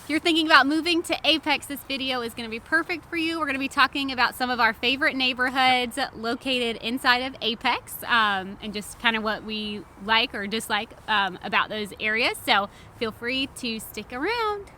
If you're thinking about moving to Apex, this video is going to be perfect for you. We're going to be talking about some of our favorite neighborhoods located inside of Apex, and just kind of what we like or dislike about those areas. So feel free to stick around.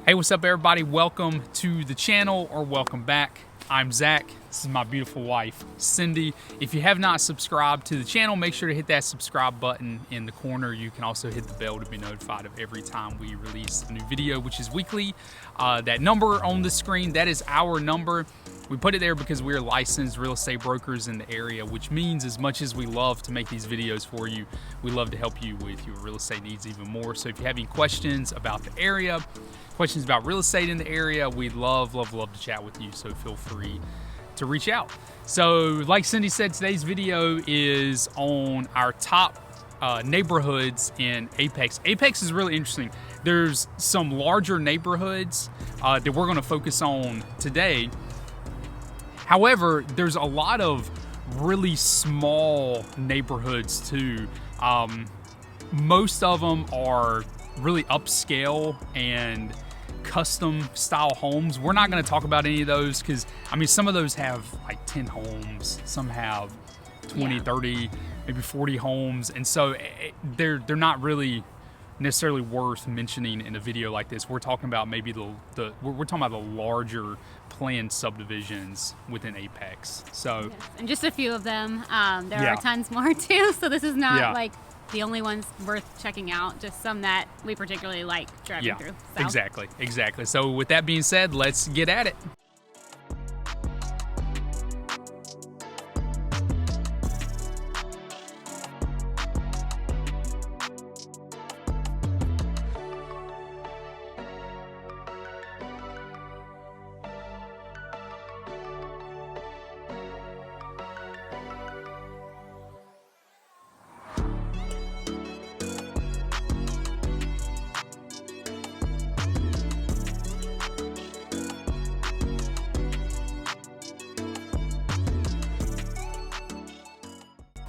Hey, what's up everybody? Welcome to the channel, or welcome back. I'm Zach. This is my beautiful wife, Cindy. If you have not subscribed to the channel, make sure to hit that subscribe button in the corner. You can also hit the bell to be notified of every time we release a new video, which is weekly. That number on the screen, that is our number. We put it there because we're licensed real estate brokers in the area, which means as much as we love to make these videos for you, we love to help you with your real estate needs even more. So if you have any questions about the area, questions about real estate in the area, we'd love to chat with you. So feel free to reach out. So like Cindy said, today's video is on our top neighborhoods in Apex. Apex is really interesting. There's some larger neighborhoods that we're gonna focus on today. However, there's a lot of really small neighborhoods too. Most of them are really upscale and custom style homes. We're not going to talk about any of those because, I mean, some of those have like 10 homes, some have 20, 30, maybe 40 homes. And so they're not really necessarily worth mentioning in a video like this. We're talking about maybe we're talking about the larger planned subdivisions within Apex. So, yes, and just a few of them. There are tons more too. So this is not like the only ones worth checking out, just some that we particularly like driving through. So. Exactly. So with that being said, let's get at it.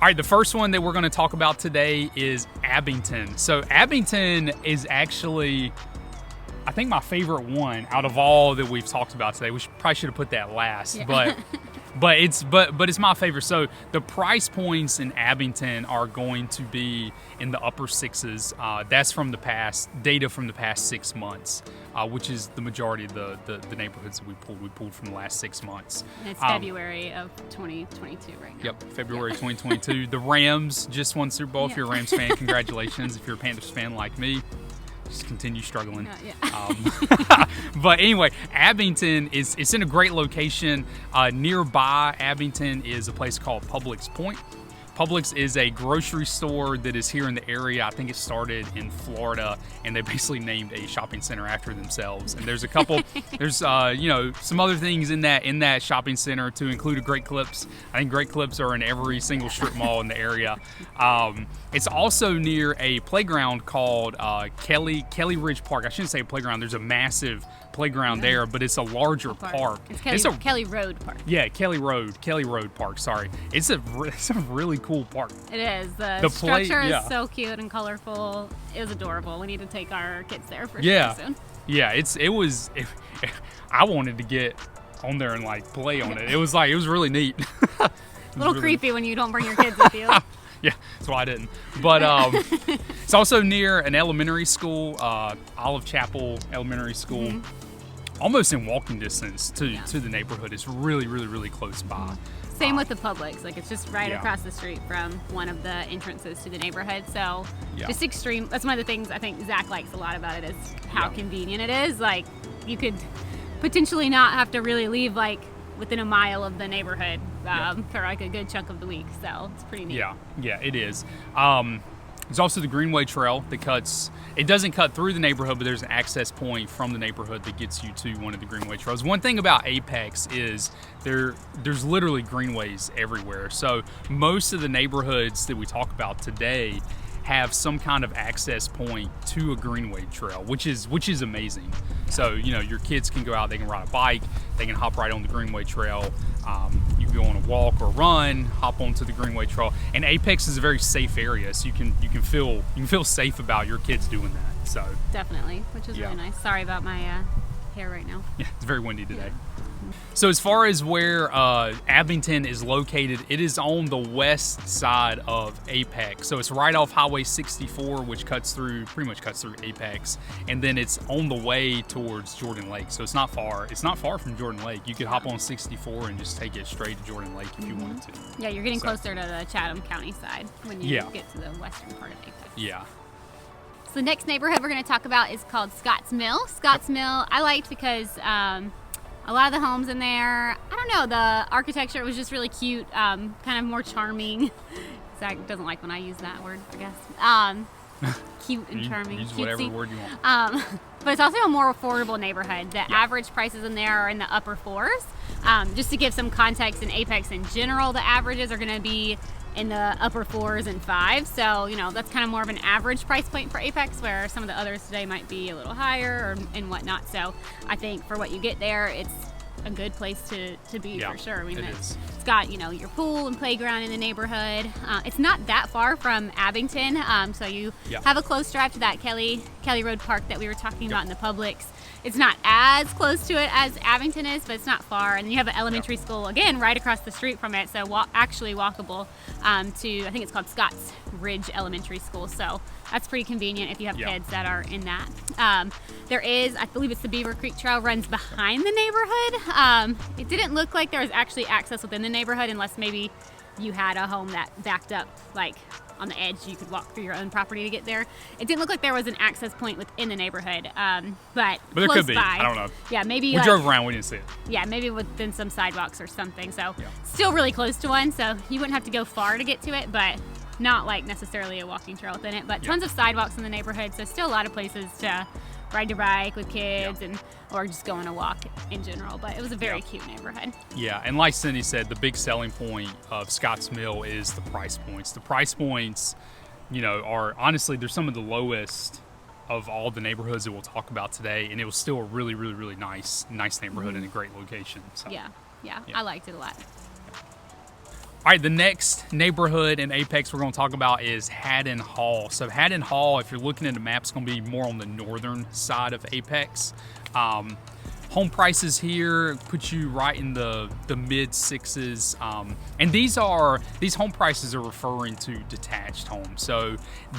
All right, the first one that we're going to talk about today is Abington. So Abington is actually, I think, my favorite one out of all that we've talked about today. We probably should have put that last, but it's my favorite. So the price points in Abington are going to be in the upper sixes. That's from the past data from the past 6 months, which is the majority of the neighborhoods that we pulled. We pulled from the last 6 months. And it's February of 2022 right now. Yep, February 2022. The Rams just won Super Bowl. If you're a Rams fan, congratulations. If you're a Panthers fan like me, just continue struggling. But anyway, Abington it's in a great location. Nearby Abington is a place called Publix Point. Publix is a grocery store that is here in the area. I think it started in Florida, and they basically named a shopping center after themselves. And there's a couple, there's some other things in that shopping center, to include a Great Clips. I think Great Clips are in every single strip mall in the area. It's also near a playground called Kelly Ridge Park. I shouldn't say a playground. There's a massive playground there, but it's a larger park. It's Kelly Road Park. Yeah, Kelly Road Park. Sorry, it's a really cool park. It is. The structure is so cute and colorful. It was adorable. We need to take our kids there for sure soon. Yeah, I wanted to get on there and like play on it. It was really neat. A little creepy when you don't bring your kids with you. Yeah, that's why I didn't. But it's also near an elementary school, Olive Chapel Elementary School. Almost in walking distance to the neighborhood. It's really close by. Same with the Publix. Like, it's just right across the street from one of the entrances to the neighborhood. So just extreme. That's one of the things I think Zach likes a lot about it, is how convenient it is. Like, you could potentially not have to really leave like within a mile of the neighborhood for like a good chunk of the week. So it's pretty neat. Yeah, it is. There's also the Greenway Trail that cuts, it doesn't cut through the neighborhood, but there's an access point from the neighborhood that gets you to one of the Greenway Trails. One thing about Apex is there's literally greenways everywhere. So most of the neighborhoods that we talk about today have some kind of access point to a greenway trail, which is amazing. So, you know, your kids can go out, they can ride a bike, they can hop right on the greenway trail. You can go on a walk or run, hop onto the greenway trail. And Apex is a very safe area, so you can feel safe about your kids doing that. So definitely, which is really nice. Sorry about my hair right now. Yeah, it's very windy today. So as far as where Abington is located, it is on the west side of Apex. So it's right off Highway 64, which pretty much cuts through Apex. And then it's on the way towards Jordan Lake. So it's not far. It's not far from Jordan Lake. You could hop on 64 and just take it straight to Jordan Lake if you wanted to. Yeah, you're getting closer to the Chatham County side when you get to the western part of Apex. Yeah. So the next neighborhood we're going to talk about is called Scotts Mill. Scotts Mill, I liked because a lot of the homes in there, I don't know, the architecture was just really cute, kind of more charming. Zach doesn't like when I use that word, I guess. Cute and charming. Use whatever word you want. But it's also a more affordable neighborhood. The average prices in there are in the upper fours. Just to give some context, in Apex in general, the averages are going to be in the upper 4s and 5s. So, you know, that's kind of more of an average price point for Apex, where some of the others today might be a little higher and whatnot. So I think for what you get there, it's a good place to be for sure. I mean, it's got, you know, your pool and playground in the neighborhood. It's not that far from Abington, so you have a close drive to that Kelly Road Park that we were talking about in the Publix. It's not as close to it as Abington is, but it's not far. And you have an elementary school, again, right across the street from it, so actually walkable to, I think it's called Scotts Ridge Elementary School. So that's pretty convenient if you have kids that are in that. There is, I believe it's the Beaver Creek Trail, runs behind the neighborhood. It didn't look like there was actually access within the neighborhood unless maybe you had a home that backed up, like on the edge, you could walk through your own property to get there. It didn't look like there was an access point within the neighborhood, but there could be. By, I don't know. Yeah, maybe we drove around, we didn't see it. Yeah, maybe within some sidewalks or something. So still really close to one, so you wouldn't have to go far to get to it, but not like necessarily a walking trail within it. But tons of sidewalks in the neighborhood, so still a lot of places to ride your bike with kids or just go on a walk in general. But it was a very cute neighborhood. Yeah, and like Cindy said, the big selling point of Scotts Mill is the price points. The price points, you know, are honestly, they're some of the lowest of all the neighborhoods that we'll talk about today, and it was still a really, really, really nice neighborhood and a great location. So, yeah, I liked it a lot. All right, the next neighborhood in Apex we're going to talk about is Haddon Hall. So Haddon Hall, if you're looking at the map, is going to be more on the northern side of Apex. Home prices here put you right in the mid sixes, and these home prices are referring to detached homes. So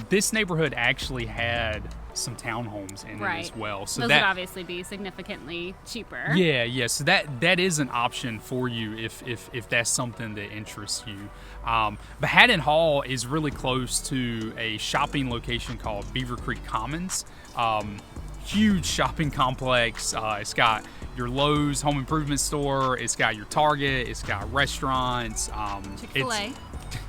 this neighborhood actually had some townhomes in it as well. So those would obviously be significantly cheaper. Yeah. So that is an option for you if that's something that interests you. But Haddon Hall is really close to a shopping location called Beaver Creek Commons. Huge shopping complex. It's got your Lowe's home improvement store. It's got your Target. It's got restaurants. Chick-fil-A.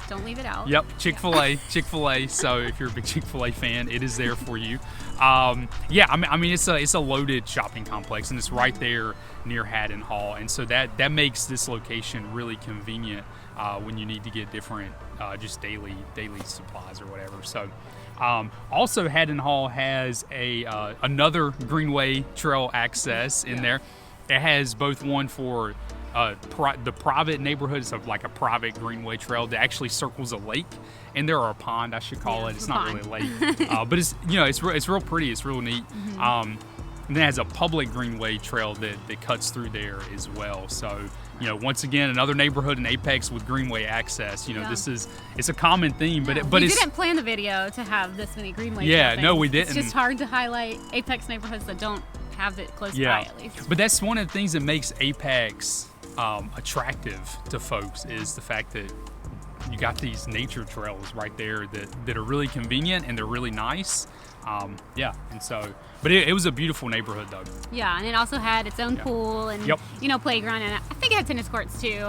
Don't leave it out. Yep, Chick-fil-A. So if you're a big Chick-fil-A fan, it is there for you. I mean it's a loaded shopping complex, and it's right there near Haddon Hall, and so that makes this location really convenient when you need to get different just daily supplies or whatever. So. Also, Haddon Hall has another Greenway Trail access in there. It has both one for the private neighborhoods, so like a private Greenway Trail that actually circles a lake, and there are a pond, I should call it. It's not really a lake, but it's it's real pretty. It's real neat. And then it has a public Greenway Trail that cuts through there as well. So. Once again, another neighborhood in Apex with Greenway access. It's a common theme, but we didn't plan the video to have this many Greenway. Yeah, no, we didn't. It's just hard to highlight Apex neighborhoods that don't have it close by, at least. But that's one of the things that makes Apex attractive to folks, is the fact that you got these nature trails right there that are really convenient and they're really nice. And so, but it was a beautiful neighborhood though. Yeah, and it also had its own pool and playground, and I think it had tennis courts too.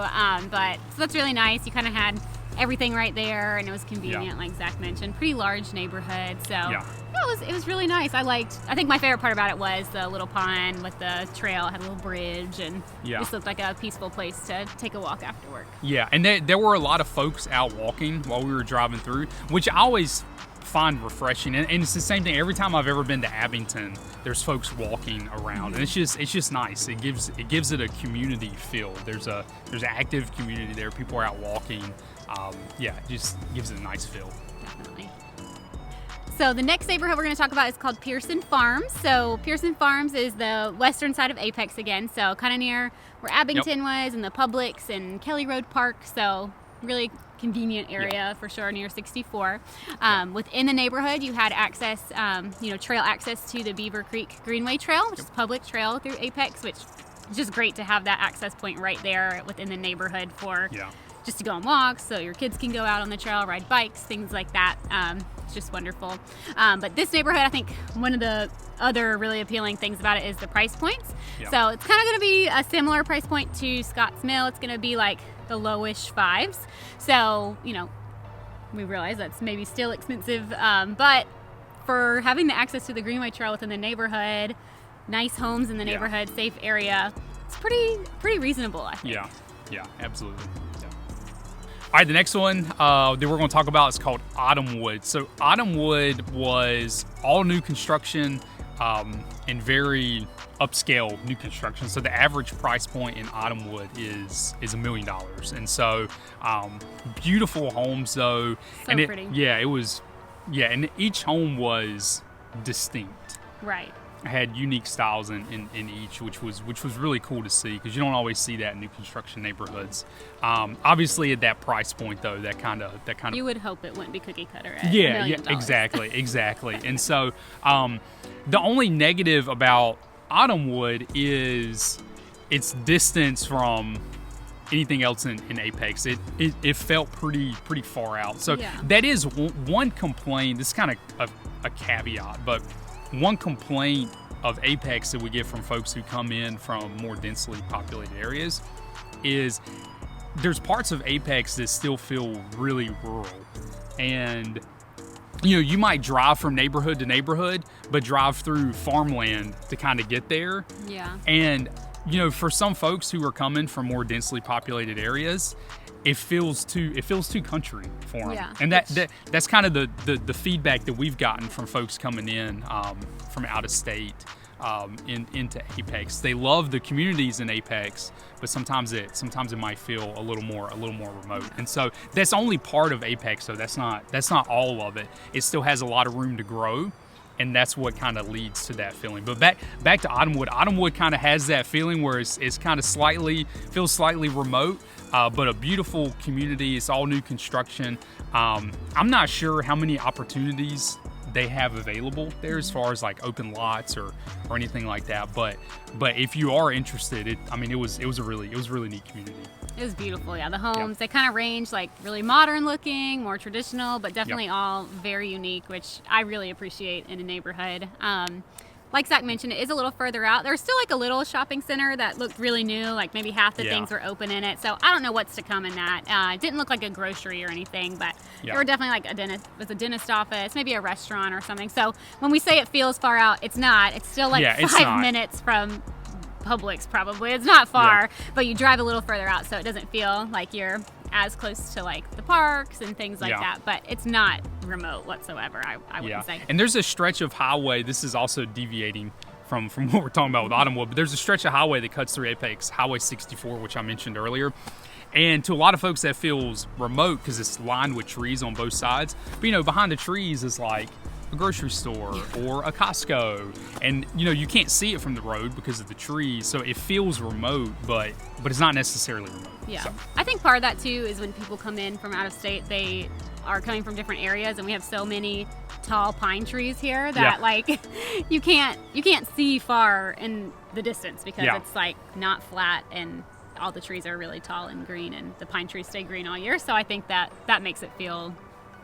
But so that's really nice. You kind of had everything right there, and it was convenient, like Zach mentioned. Pretty large neighborhood, so it was really nice. I think my favorite part about it was the little pond with the trail. It had a little bridge, and just looked like a peaceful place to take a walk after work. Yeah, and there were a lot of folks out walking while we were driving through, which I always find refreshing, and it's the same thing. Every time I've ever been to Abington, there's folks walking around, and it's just nice. It gives it a community feel. There's an active community there. People are out walking. It just gives it a nice feel. Definitely. So the next neighborhood we're going to talk about is called Pearson Farms. So Pearson Farms is the western side of Apex again, so kind of near where Abington was, and the Publix and Kelly Road Park. So really convenient area for sure, near 64. Within the neighborhood, you had access, trail access to the Beaver Creek Greenway Trail, which is a public trail through Apex, which is just great to have that access point right there within the neighborhood for just to go on walks, so your kids can go out on the trail, ride bikes, things like that. It's just wonderful. But this neighborhood, I think one of the other really appealing things about it is the price points. So it's kind of going to be a similar price point to Scotts Mill. It's going to be like the lowish fives. So, we realize that's maybe still expensive, but for having the access to the Greenway Trail within the neighborhood, nice homes in the neighborhood, safe area, it's pretty reasonable, I think. Yeah, absolutely. All right, the next one that we're going to talk about is called Autumnwood. So Autumnwood was all new construction and very upscale new construction. So the average price point in Autumnwood is $1 million. And so beautiful homes though. So pretty. It was, and each home was distinct. Right. Had unique styles in each, which was really cool to see, because you don't always see that in new construction neighborhoods. Obviously at that price point though, that kind of you would hope it wouldn't be cookie cutter at $1 million. exactly. And so the only negative about Autumnwood is its distance from anything else in Apex. It felt pretty far out. So that is one complaint. This is kind of a caveat, but one complaint of Apex that we get from folks who come in from more densely populated areas is there's parts of Apex that still feel really rural. And you might drive from neighborhood to neighborhood, but drive through farmland to kind of get there. Yeah. And for some folks who are coming from more densely populated areas, it feels too country for them. Yeah. And that's kind of the feedback that we've gotten from folks coming in from out of state into Apex. They love the communities in Apex, but sometimes it might feel a little more remote. And so that's only part of Apex, so that's not all of it. It still has a lot of room to grow. And that's what kind of leads to that feeling. But back to Autumnwood. Autumnwood kind of has that feeling where it's kind of feels slightly remote, but a beautiful community. It's all new construction. I'm not sure how many opportunities they have available there as far as like open lots or anything like that. But if you are interested, it was a really neat community. It was beautiful, yeah. The homes, they kind of range like really modern looking, more traditional, but definitely all very unique, which I really appreciate in a neighborhood. Like Zach mentioned, it is a little further out. There's still like a little shopping center that looked really new, like maybe half the things were open in it. So I don't know what's to come in that. It didn't look like a grocery or anything, but there were definitely like a dentist office, maybe a restaurant or something. So when we say it feels far out, it's not. It's still like 5 minutes from Publix probably. It's not far, but you drive a little further out, so it doesn't feel like you're as close to like the parks and things like that, but it's not remote whatsoever, I wouldn't say. And there's a stretch of highway, this is also deviating from what we're talking about with Autumnwood, but there's a stretch of highway that cuts through Apex, Highway 64, which I mentioned earlier. And to a lot of folks that feels remote because it's lined with trees on both sides. But behind the trees is like a grocery store or a Costco, and you can't see it from the road because of the trees, so it feels remote, but it's not necessarily remote. So. I think part of that too is when people come in from out of state, they are coming from different areas, and we have so many tall pine trees here that like you can't see far in the distance because it's like not flat, and all the trees are really tall and green, and the pine trees stay green all year. So I think that makes it feel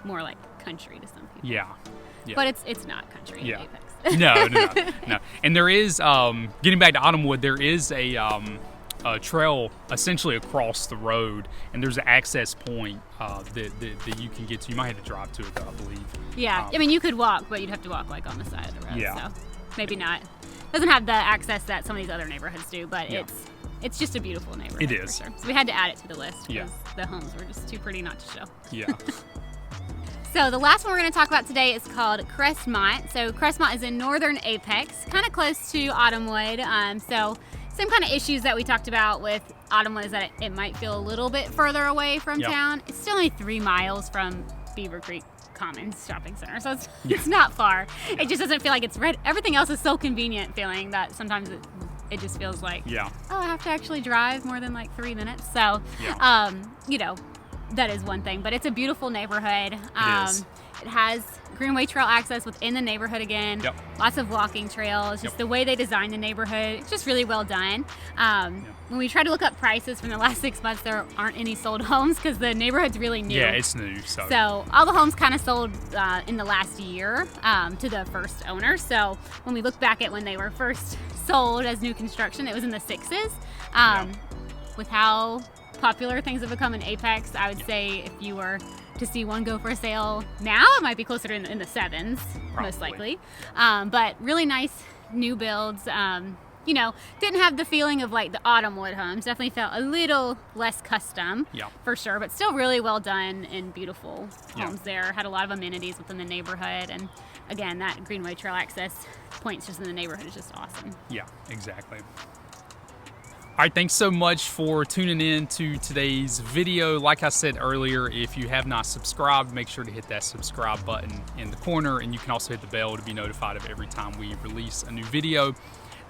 more like country to some people. Yeah. But it's not country in Apex. No. And there is, getting back to Autumnwood, there is a trail essentially across the road, and there's an access point that you can get to. You might have to drive to it, though, I believe. Yeah, you could walk, but you'd have to walk like on the side of the road. Yeah. So maybe not. Doesn't have the access that some of these other neighborhoods do, but it's just a beautiful neighborhood. It is. For sure. So we had to add it to the list because the homes were just too pretty not to show. Yeah. So the last one we're going to talk about today is called Crestmont. So Crestmont is in northern Apex, kind of close to Autumnwood. So same kind of issues that we talked about with Autumnwood is that it might feel a little bit further away from town. It's still only 3 miles from Beaver Creek Commons Shopping Center, so it's not far. It just doesn't feel like it's everything else is so convenient feeling that sometimes it just feels like, oh, I have to actually drive more than like 3 minutes. So, you know, that is one thing, but it's a beautiful neighborhood. It has Greenway Trail access within the neighborhood again. Lots of walking trails. Just the way they designed the neighborhood, it's just really well done. When we try to look up prices from the last 6 months, there aren't any sold homes because the neighborhood's really new. Yeah, it's new. So all the homes kind of sold in the last year to the first owners. So when we look back at when they were first sold as new construction, it was in the 6s. With how popular things have become in Apex, I would say if you were to see one go for sale now, it might be closer to in the 7s, most likely. But really nice new builds. You know, didn't have the feeling of like the Autumnwood homes. Definitely felt a little less custom, for sure, but still really well done and beautiful homes there. Had a lot of amenities within the neighborhood, and again, that Greenway Trail access points just in the neighborhood is just awesome. Yeah, exactly. All right, thanks so much for tuning in to today's video. Like I said earlier, if you have not subscribed, make sure to hit that subscribe button in the corner, and you can also hit the bell to be notified of every time we release a new video.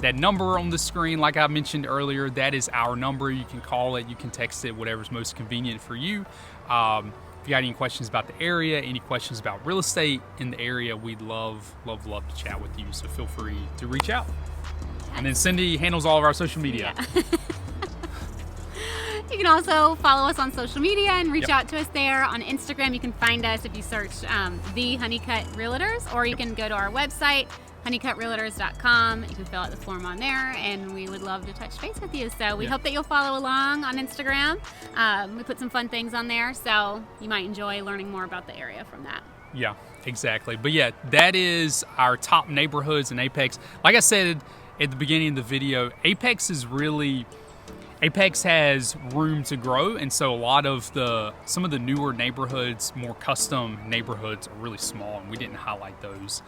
That number on the screen, like I mentioned earlier, that is our number. You can call it, you can text it, whatever's most convenient for you. If you got any questions about the area, any questions about real estate in the area, we'd love to chat with you. So feel free to reach out. And then Cindy handles all of our social media. You can also follow us on social media and reach out to us there. On Instagram, you can find us if you search The Honeycut Realtors, or you can go to our website, honeycutrealtors.com. You can fill out the form on there, and we would love to touch base with you. So we hope that you'll follow along on Instagram. We put some fun things on there, so you might enjoy learning more about the area from that. Yeah, exactly. But yeah, that is our top neighborhoods in Apex. Like I said at the beginning of the video, Apex has room to grow, and so some of the newer neighborhoods, more custom neighborhoods, are really small, and we didn't highlight those.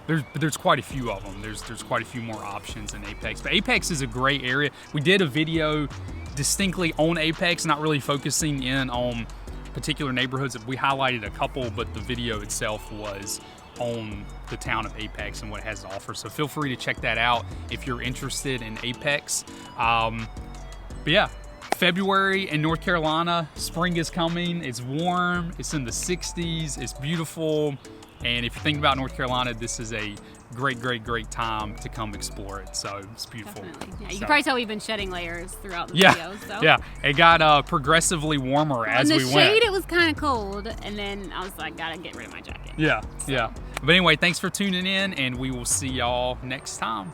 There's quite a few of them. There's quite a few more options in Apex, but Apex is a great area. We did a video distinctly on Apex, not really focusing in on particular neighborhoods. We highlighted a couple, but the video itself was on the town of Apex and what it has to offer. So feel free to check that out if you're interested in Apex. But yeah, February in North Carolina, spring is coming. It's warm, it's in the 60s, it's beautiful. And if you think about North Carolina, this is a great time to come explore it. So it's beautiful. Definitely. Yeah, you can probably tell we've been shedding layers throughout the video. So. Yeah, it got progressively warmer as we went. In the shade, it was kind of cold, and then I was like, gotta get rid of my jacket. Yeah. But anyway, thanks for tuning in, and we will see y'all next time.